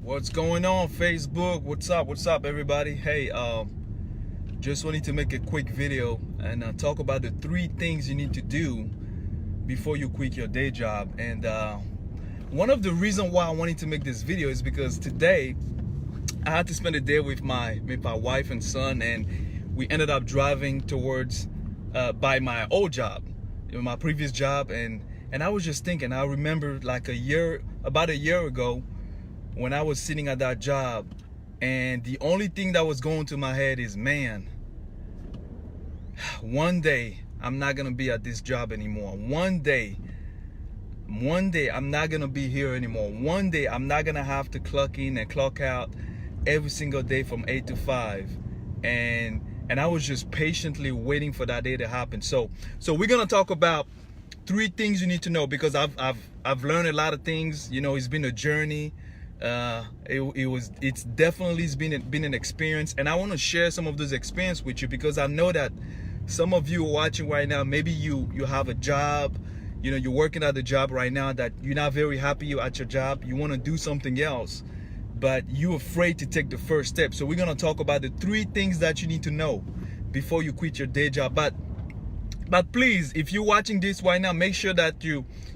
What's going on, Facebook? What's up everybody? Hey, just wanted to make a quick video and talk about the 3 things you need to do before you quit your day job. And one of the reasons why I wanted to make this video is because today I had to spend a day with my wife and son, and we ended up driving towards by my old job, my previous job. And I was just thinking, I remember like about a year ago, when I was sitting at that job, and the only thing that was going to my head is, man, one day I'm not gonna be at this job anymore. One day I'm not gonna be here anymore. One day I'm not gonna have to clock in and clock out every single day from 8 to 5. And I was just patiently waiting for that day to happen. So we're gonna talk about 3 things you need to know, because I've learned a lot of things. You know, it's been a journey. It's definitely been an experience, and I want to share some of those experiences with you, because I know that some of you are watching right now. Maybe you have a job, you know, you're working at the job right now that you're not very happy at your job. You want to do something else, but you're afraid to take the first step. So we're going to talk about the 3 things that you need to know before you quit your day job. But please, if you're watching this right now, make sure that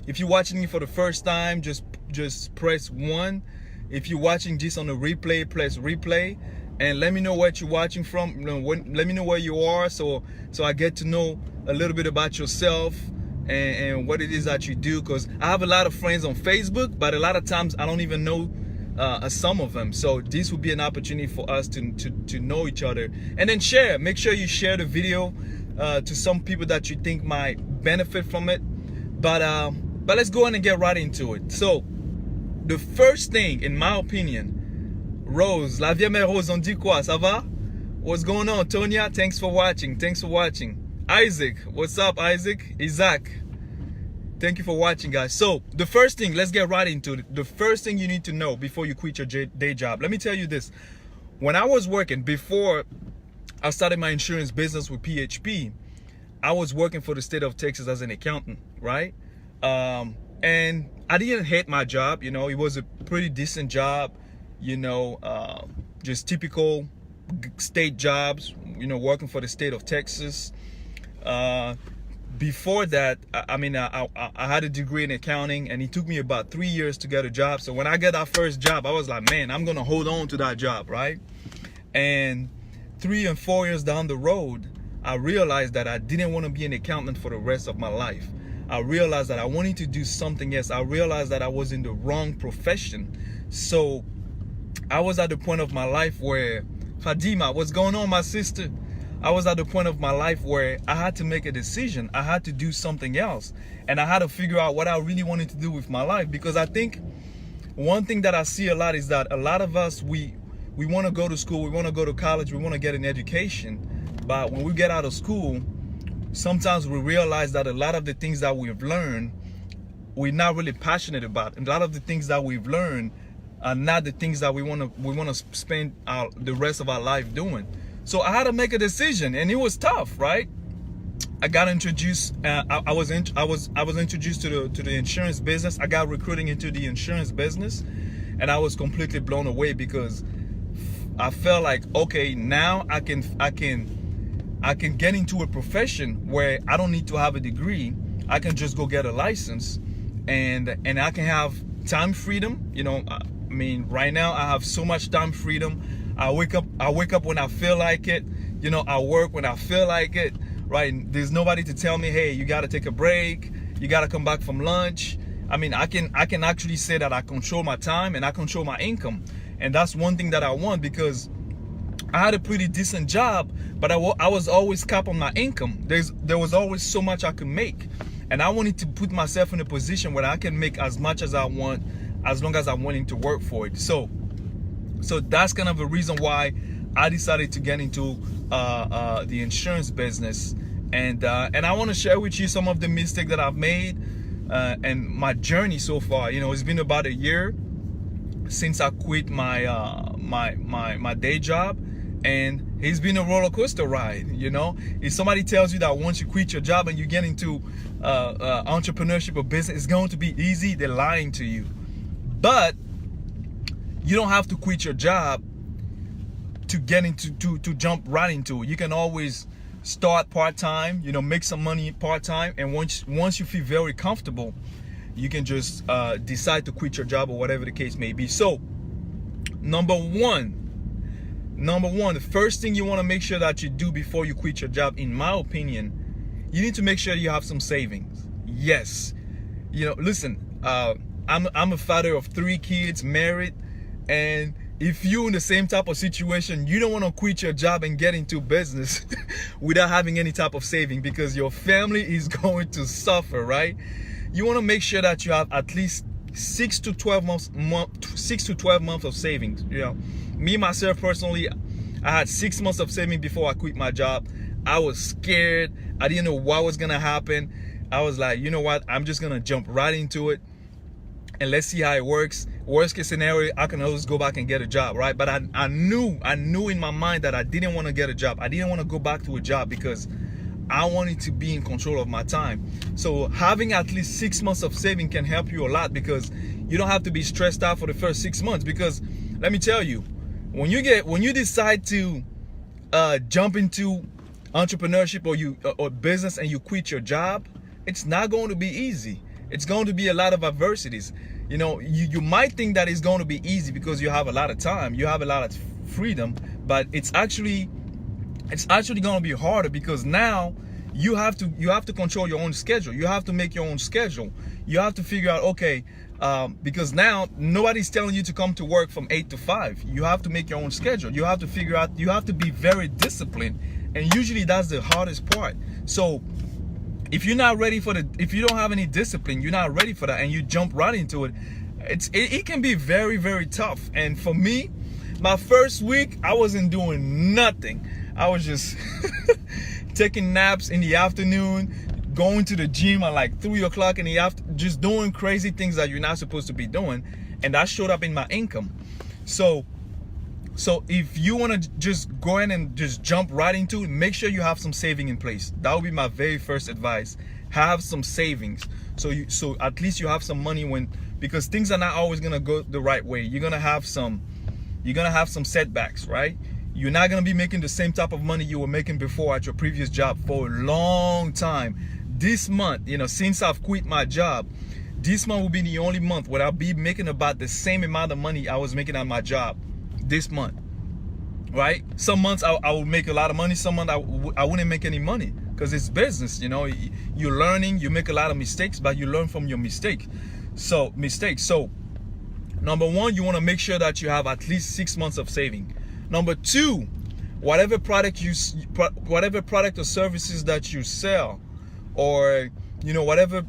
if you're watching it for the first time, just press 1. If you're watching this on the replay, press replay, and let me know what you're watching from. Let me know where you are, so I get to know a little bit about yourself and what it is that you do. Because I have a lot of friends on Facebook, but a lot of times I don't even know some of them. So this will be an opportunity for us to know each other, and then share. Make sure you share the video to some people that you think might benefit from it. But let's go on and get right into it. So the first thing, in my opinion, Rose, la vieille mère Rose, on dit quoi? Ça va? What's going on, Tonya? Thanks for watching. Isaac, what's up, Isaac? Isaac, thank you for watching, guys. So the first thing, let's get right into it. The first thing you need to know before you quit your day job. Let me tell you this. When I was working, before I started my insurance business with PHP, I was working for the state of Texas as an accountant, right? And I didn't hate my job. You know, it was a pretty decent job, you know, just typical state jobs, you know, working for the state of Texas. Before that, I had a degree in accounting, and it took me about 3 years to get a job. So when I got that first job, I was like, man, I'm going to hold on to that job, right? And 3 and 4 years down the road, I realized that I didn't want to be an accountant for the rest of my life. I realized that I wanted to do something else. I realized that I was in the wrong profession. So I was at the point of my life where, Fadima, what's going on, my sister? I was at the point of my life where I had to make a decision. I had to do something else. And I had to figure out what I really wanted to do with my life. Because I think one thing that I see a lot is that a lot of us, we want to go to school, we want to go to college, we want to get an education. But when we get out of school, sometimes we realize that a lot of the things that we've learned, we're not really passionate about. And a lot of the things that we've learned are not the things that we want to spend the rest of our life doing. So I had to make a decision, and it was tough, right? I got introduced. I was introduced to the insurance business. I got recruiting into the insurance business, and I was completely blown away, because I felt like, okay, now I can get into a profession where I don't need to have a degree. I can just go get a license, and I can have time freedom. You know, I mean, right now I have so much time freedom. I wake up when I feel like it. You know, I work when I feel like it, right? There's nobody to tell me, hey, you got to take a break. You got to come back from lunch. I mean, I can actually say that I control my time and I control my income. And that's one thing that I want, because I had a pretty decent job, but I was always capped on my income. There was always so much I could make, and I wanted to put myself in a position where I can make as much as I want, as long as I'm willing to work for it. So that's kind of a reason why I decided to get into the insurance business, and I want to share with you some of the mistakes that I've made and my journey so far. You know, it's been about a year since I quit my my day job, and it's been a roller coaster ride. You know, if somebody tells you that once you quit your job and you get into entrepreneurship or business, it's going to be easy, they're lying to you. But you don't have to quit your job to get into to jump right into it. You can always start part-time, you know, make some money part-time, and once you feel very comfortable, you can just decide to quit your job or whatever the case may be. So number one, the first thing you want to make sure that you do before you quit your job, in my opinion, you need to make sure you have some savings. Yes, you know, listen, I'm a father of 3 kids, married, and if you're in the same type of situation, you don't want to quit your job and get into business without having any type of saving, because your family is going to suffer, right? You want to make sure that you have at least 6 to 12 months of savings. You know, me myself personally, I had 6 months of saving before I quit my job. I was scared. I didn't know what was gonna happen. I was like, you know what? I'm just gonna jump right into it, and let's see how it works. Worst case scenario, I can always go back and get a job, right? But I knew in my mind that I didn't want to get a job. I didn't want to go back to a job because I wanted to be in control of my time. So having at least 6 months of saving can help you a lot, because you don't have to be stressed out for the first 6 months. Because let me tell you, when you decide to jump into entrepreneurship or business and you quit your job, it's not going to be easy. It's going to be a lot of adversities. You know, you might think that it's going to be easy because you have a lot of time, you have a lot of freedom, but it's actually going to be harder, because now you have to control your own schedule. You have to make your own schedule. You have to figure out, okay, because now nobody's telling you to come to work from 8 to 5. You have to make your own schedule. You have to figure out, you have to be very disciplined, and usually that's the hardest part. So if you're not ready for if you don't have any discipline, you're not ready for that, and you jump right into it, it can be very, very tough. And for me, my first week, I wasn't doing nothing. I was just taking naps in the afternoon, going to the gym at like 3 o'clock in the afternoon, just doing crazy things that you're not supposed to be doing, and that showed up in my income. So if you want to just go in and just jump right into it, make sure you have some saving in place. That would be my very first advice. Have some savings, so at least you have some money because things are not always gonna go the right way. You're gonna have some setbacks, right? You're not gonna be making the same type of money you were making before at your previous job for a long time. This month, you know, since I've quit my job, this month will be the only month where I'll be making about the same amount of money I was making at my job this month, right? Some months I will make a lot of money, some months I wouldn't make any money, because it's business. You know, you're learning, you make a lot of mistakes, but you learn from your mistakes. So number one, you want to make sure that you have at least 6 months of saving. Number two, whatever product or services that you sell, or you know, whatever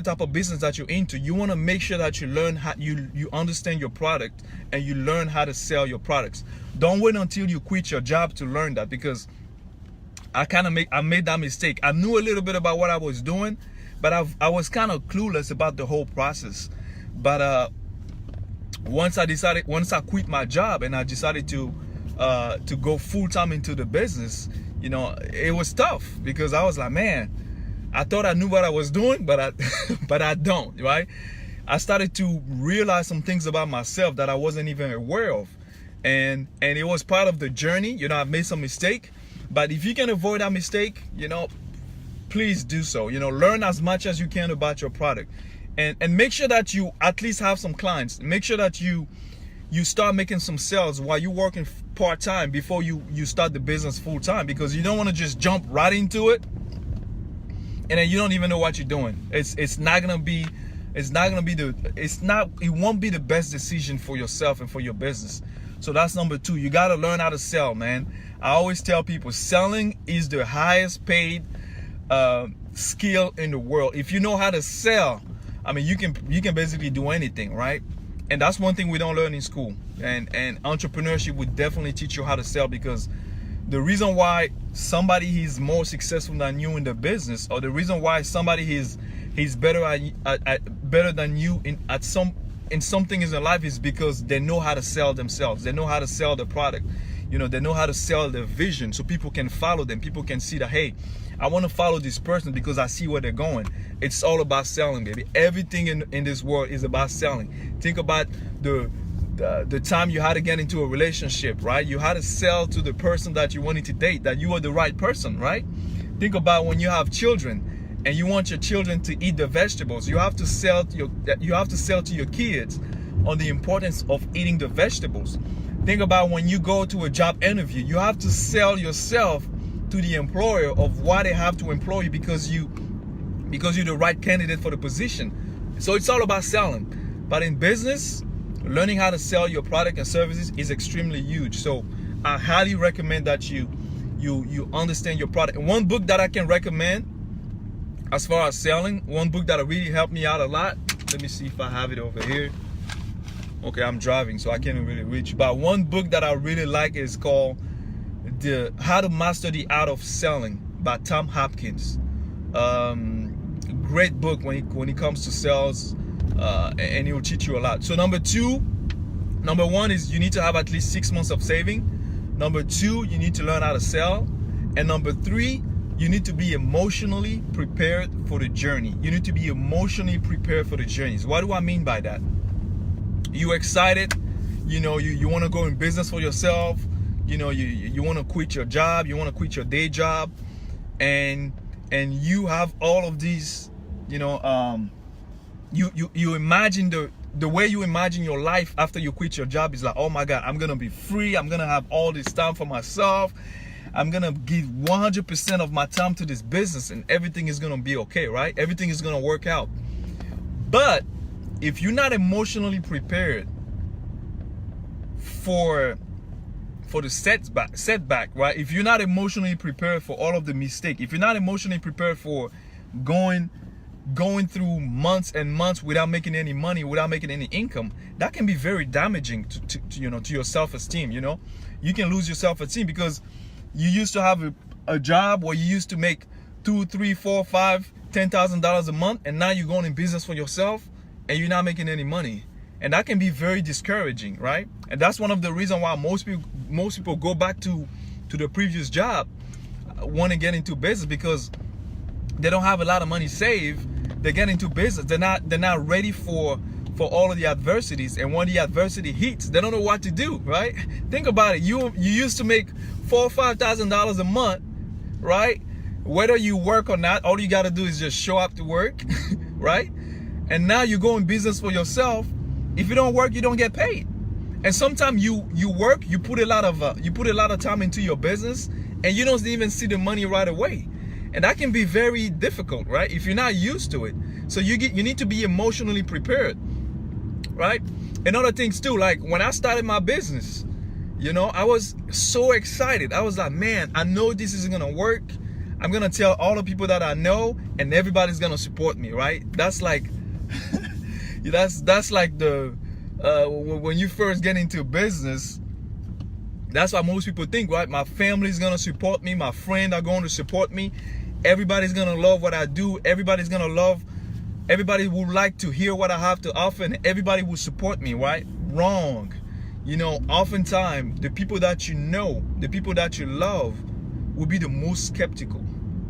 type of business that you're into, you want to make sure that you learn how you understand your product, and you learn how to sell your products. Don't wait until you quit your job to learn that, because I made that mistake. I knew a little bit about what I was doing, but I was kind of clueless about the whole process. But once I quit my job and I decided to go full-time into the business, you know, it was tough, because I was like, man, I thought I knew what I was doing, but I don't, right? I started to realize some things about myself that I wasn't even aware of, and it was part of the journey. You know, I've made some mistake, but if you can avoid that mistake, you know, please do so. You know, learn as much as you can about your product, and make sure that you at least have some clients. Make sure that you start making some sales while you're working part-time before you start the business full-time, because you don't want to just jump right into it and then you don't even know what you're doing. It won't be the best decision for yourself and for your business. So that's number two. You got to learn how to sell, man. I always tell people, selling is the highest paid skill in the world. If you know how to sell, I mean, you can basically do anything, right? And that's one thing we don't learn in school. And entrepreneurship would definitely teach you how to sell, because the reason why somebody is more successful than you in the business, or the reason why somebody is better than you in something in their life, is because they know how to sell themselves. They know how to sell the product. You know, they know how to sell their vision, so people can follow them. People can see that, hey, I want to follow this person because I see where they're going. It's all about selling, baby. Everything in this world is about selling. Think about the the time you had to get into a relationship, right? You had to sell to the person that you wanted to date that you were the right person, right? Think about when you have children and you want your children to eat the vegetables. You have to sell to your kids on the importance of eating the vegetables. Think about when you go to a job interview. You have to sell yourself to the employer of why they have to employ you, because you're the right candidate for the position. So it's all about selling. But in business, learning how to sell your product and services is extremely huge. So I highly recommend that you understand your product. And one book that I can recommend as far as selling, one book that really helped me out a lot. Let me see if I have it over here. Okay, I'm driving, so I can't really reach. But one book that I really like is called How to Master the Art of Selling by Tom Hopkins. Great book when it comes to sales, and it will teach you a lot. So number one is you need to have at least 6 months of saving. Number 2, you need to learn how to sell. And number 3, you need to be emotionally prepared for the journey. You need to be emotionally prepared for the journeys. What do I mean by that? You excited, you want to go in business for yourself, you want to quit your job, you want to quit your day job, and you have all of these, you imagine the way you imagine your life after you quit your job is like, oh my God, I'm gonna be free, I'm gonna have all this time for myself, I'm gonna give 100% of my time to this business, and everything is gonna be okay, right? Everything is gonna work out. But if you're not emotionally prepared for the setback, right? If you're not emotionally prepared for all of the mistake, if you're not emotionally prepared for going through months and months without making any money, without making any income, that can be very damaging to your self-esteem. You can lose your self-esteem because you used to have a job where you used to make $2,000, $3,000, $4,000, $5,000, $10,000 a month, and now you're going in business for yourself and you're not making any money, and that can be very discouraging, right? And that's one of the reasons why most people go back to the previous job, want to get into business, because they don't have a lot of money saved. They get into business, they're not ready for all of the adversities, and when the adversity hits, they don't know what to do, right? Think about it. You used to make $4,000 or $5,000 a month, right? Whether you work or not, all you got to do is just show up to work, right? And now you go in business for yourself. If you don't work, you don't get paid. And sometimes you work, you put a lot of time into your business, and you don't even see the money right away. And that can be very difficult, right? If you're not used to it. So you need to be emotionally prepared, right? And other things too, like when I started my business, I was so excited. I was like, man, I know this is gonna work. I'm gonna tell all the people that I know, and everybody's gonna support me, right? That's like that's like the when you first get into business, that's what most people think, right? My family's gonna support me, my friends are going to support me, everybody's gonna love what I do, everybody would like to hear what I have to offer, and everybody will support me, right? Wrong. Oftentimes the people that you know, the people that you love will be the most skeptical.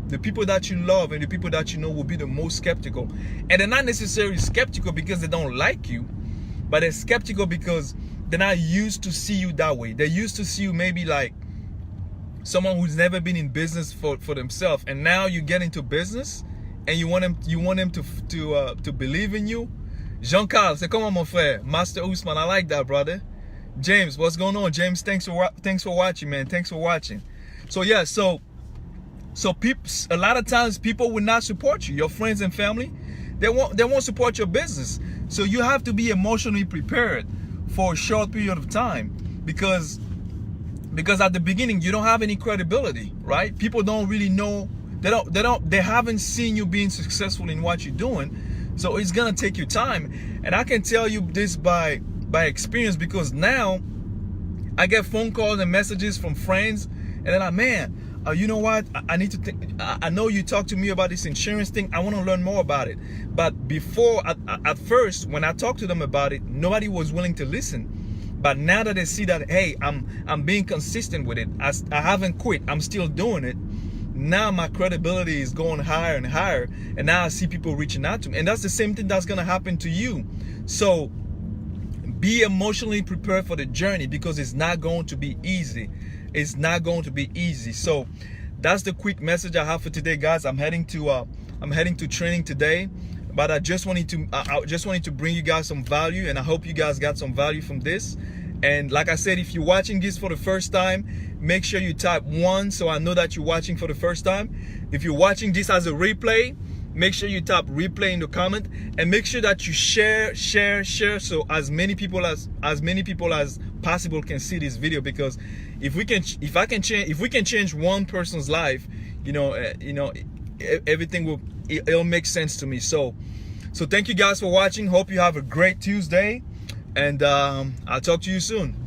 The people that you love and the people that you know will be the most skeptical. And they're not necessarily skeptical because they don't like you, but they're skeptical because they're not used to see you that way. They're used to see you maybe like someone who's never been in business for themselves, and now you get into business and you want them to believe in you. Jean-Carl, c'est comment mon frère? Master Usman, I like that, brother. James, what's going on? James, thanks for watching, man. Thanks for watching. So yeah, so a lot of times people will not support you. Your friends and family, they won't support your business. So you have to be emotionally prepared for a short period of time, because at the beginning you don't have any credibility, right? People don't really know. They haven't seen you being successful in what you're doing. So it's gonna take you time. And I can tell you this by experience, because now I get phone calls and messages from friends, and they're like, man, you know what? I need to think. I know you talked to me about this insurance thing. I want to learn more about it. But before, at first, when I talked to them about it, nobody was willing to listen. But now that they see that, hey, I'm being consistent with it. I haven't quit. I'm still doing it. Now my credibility is going higher and higher. And now I see people reaching out to me. And that's the same thing that's going to happen to you. So be emotionally prepared for the journey, because it's not going to be easy. It's not going to be easy. So that's the quick message I have for today, guys. I'm heading to training today, but I just wanted to bring you guys some value, and I hope you guys got some value from this. And like I said, if you're watching this for the first time, make sure you type 1 so I know that you're watching for the first time. If you're watching this as a replay, make sure you type replay in the comment, and make sure that you share, so as many people as possible can see this video. Because if we can change one person's life, everything it'll make sense to me. So thank you guys for watching. Hope you have a great Tuesday, and I'll talk to you soon.